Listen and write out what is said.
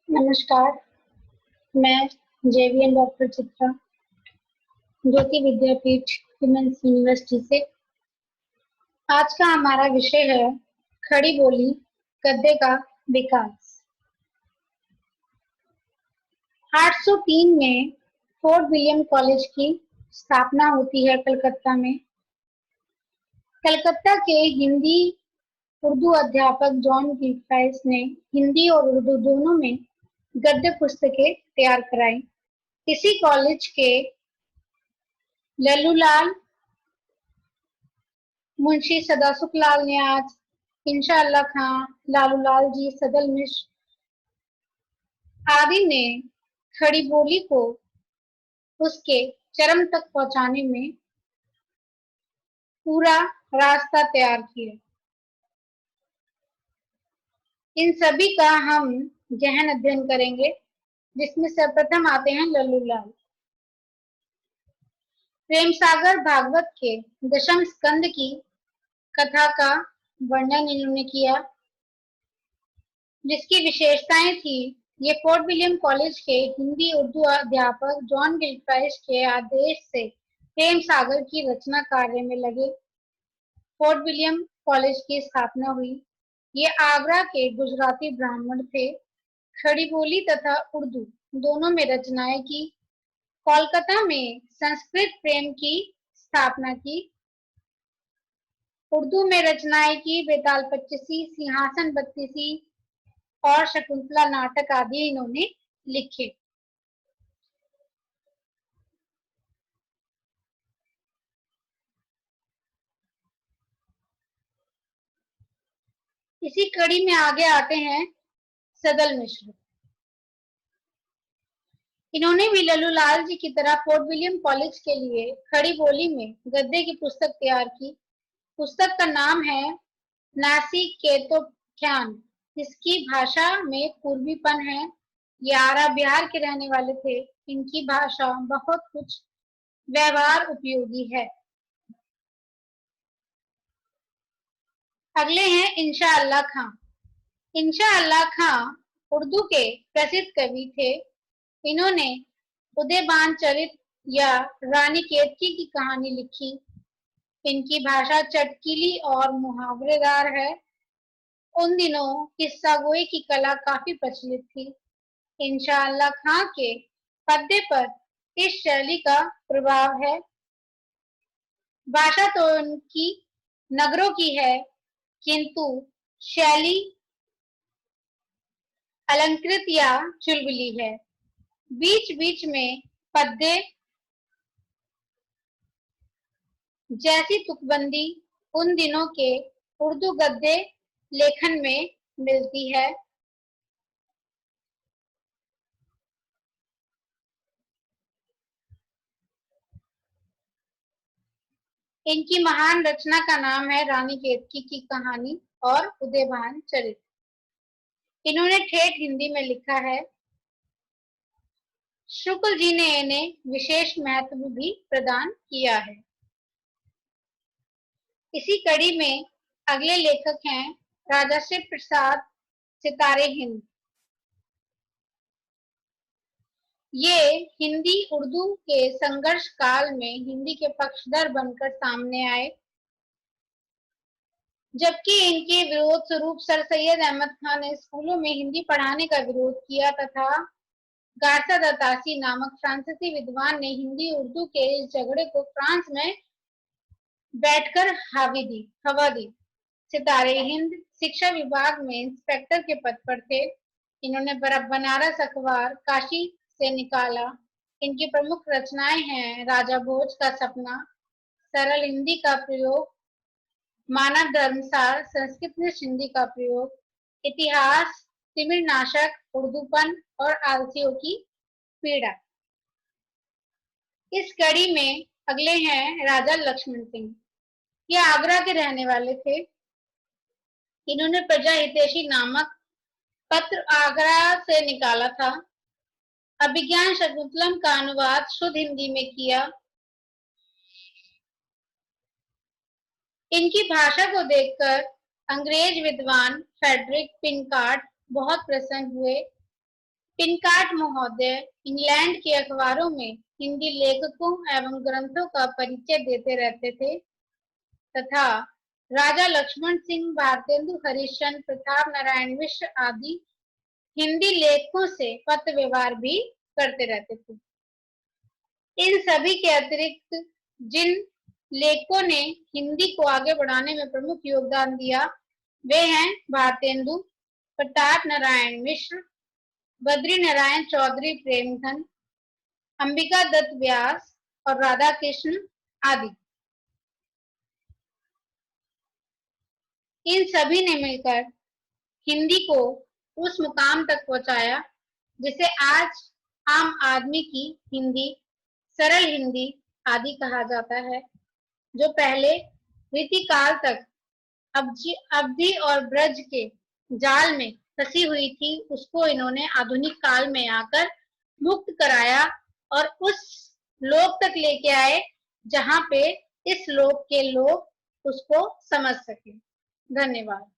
नमस्कार, मैं JVN doctor Chitra, ज्योति विद्यापीठ women's university से। आज का हमारा विषय है खड़ी बोली गद्य का विकास। 803 में फोर्ट विलियम कॉलेज की स्थापना होती है कलकत्ता में। कलकत्ता के हिंदी उर्दू अध्यापक जॉन गिलक्राइस्ट ने हिंदी और उर्दू दोनों में गद्य पुस्तकें तैयार कराई। इसी कॉलेज के लल्लूलाल मुंशी सदासुख लाल न्याज, इंशाअल्लाह खां, लालूलाल जी, सदल मिश्र आदि ने खड़ी बोली को उसके चरम तक पहुंचाने में पूरा रास्ता तैयार किया। इन सभी का हम गहन अध्ययन करेंगे, जिसमें सर्वप्रथम आते हैं लल्लूलाल। प्रेम सागर भागवत के दशम स्कंद की कथा का वर्णन इन्होंने किया, जिसकी विशेषताएं थी। ये फोर्ट विलियम कॉलेज के हिंदी उर्दू अध्यापक जॉन गिलक्राइस्ट के आदेश से प्रेम सागर की रचना कार्य में लगे। फोर्ट विलियम कॉलेज की स्थापना हुई। ये आगरा के गुजराती ब्राह्मण थे। खड़ी बोली तथा उर्दू दोनों में रचनाएं की। कोलकाता में संस्कृत प्रेम की स्थापना की। उर्दू में रचनाएं की बेताल पच्चीसी, सिंहासन बत्तीसी और शकुंतला नाटक आदि इन्होंने लिखे। इसी कड़ी में आगे आते हैं सदल मिश्र। इन्होंने भी लल्लूलाल जी की तरह फोर्ट विलियम कॉलेज के लिए खड़ी बोली में गद्य की पुस्तक तैयार की। पुस्तक का नाम है नासिकेतोख्यान। इसकी भाषा में पूर्वीपन है। ये आरा बिहार के रहने वाले थे। इनकी भाषा बहुत कुछ व्यवहार उपयोगी है। अगले हैं इंशाअल्लाह खां। इंशाअल्लाह खां उर्दू के प्रसिद्ध कवि थे। इन्होंने उदयबान चरित या रानी केतकी की कहानी लिखी। इनकी भाषा चटकीली और मुहावरेदार है। उन दिनों किस्सागोई की कला काफी प्रचलित थी। इंशाअल्लाह खां के पद्य पर इस शैली का प्रभाव है। भाषा तो उनकी नगरों की है, किंतु शैली अलंकृत या चुलबुली है। बीच बीच में पद्य जैसी तुकबंदी उन दिनों के उर्दू गद्य लेखन में मिलती है। इनकी महान रचना का नाम है रानी केतकी की कहानी और उदयभान चरित। इन्होंने ठेठ हिंदी में लिखा है। शुक्ल जी ने इन्हें विशेष महत्व भी प्रदान किया है। इसी कड़ी में अगले लेखक हैं राजर्षि प्रसाद सितारे हिंद। ये हिंदी उर्दू के संघर्ष काल में हिंदी के पक्षधर बनकर सामने आए, जबकि इनके विरोध स्वरूप सर सैयद अहमद खान ने स्कूलों में हिंदी पढ़ाने का विरोध किया तथा गारसा दतासी नामक फ्रांसीसी विद्वान ने हिंदी उर्दू के इस झगड़े को फ्रांस में बैठकर हवा दी। सितारे हिंद शिक्षा विभाग में इंस्पेक्टर के पद पर थे। इन्होंने बनारस अखबार काशी से निकाला। इनकी प्रमुख रचनाएं हैं राजा भोज का सपना, सरल हिंदी का प्रयोग, मानव धर्मसार, संस्कृत में हिंदी का प्रयोग, इतिहास, तिमिरनाशक, उर्दूपन और आलसियों की पीड़ा। इस कड़ी में अगले हैं राजा लक्ष्मण सिंह। ये आगरा के रहने वाले थे। इन्होंने प्रजा हितैषी नामक पत्र आगरा से निकाला था। अभिज्ञान शकुंतलम का अनुवाद शुद्ध हिंदी में किया। इनकी भाषा को देखकर अंग्रेज विद्वान फ्रेडरिक पिनकार्ट बहुत प्रसन्न हुए। पिनकार्ट महोदय इंग्लैंड के अखबारों में हिंदी लेखकों एवं ग्रंथों का परिचय देते रहते थे तथा राजा लक्ष्मण सिंह, भारतेंदु हरिश्चंद्र, प्रताप नारायण मिश्र आदि हिंदी लेखकों से पत्र व्यवहार भी करते रहते थे। इन सभी के अतिरिक्त जिन लेखकों ने हिंदी को आगे बढ़ाने में प्रमुख योगदान दिया वे हैं भारतेंदु, प्रताप नारायण मिश्र, बद्री नारायण चौधरी प्रेमधन, अंबिका दत्त व्यास और राधा कृष्ण आदि। इन सभी ने मिलकर हिंदी को उस मुकाम तक पहुंचाया जिसे आज आम आदमी की हिंदी, सरल हिंदी आदि कहा जाता है, जो पहले रीतिकाल तक अवधि और ब्रज के जाल में फंसी हुई थी, उसको इन्होंने आधुनिक काल में आकर मुक्त कराया और उस लोक तक लेके आए जहां पे इस लोक के लोग उसको समझ सके। धन्यवाद।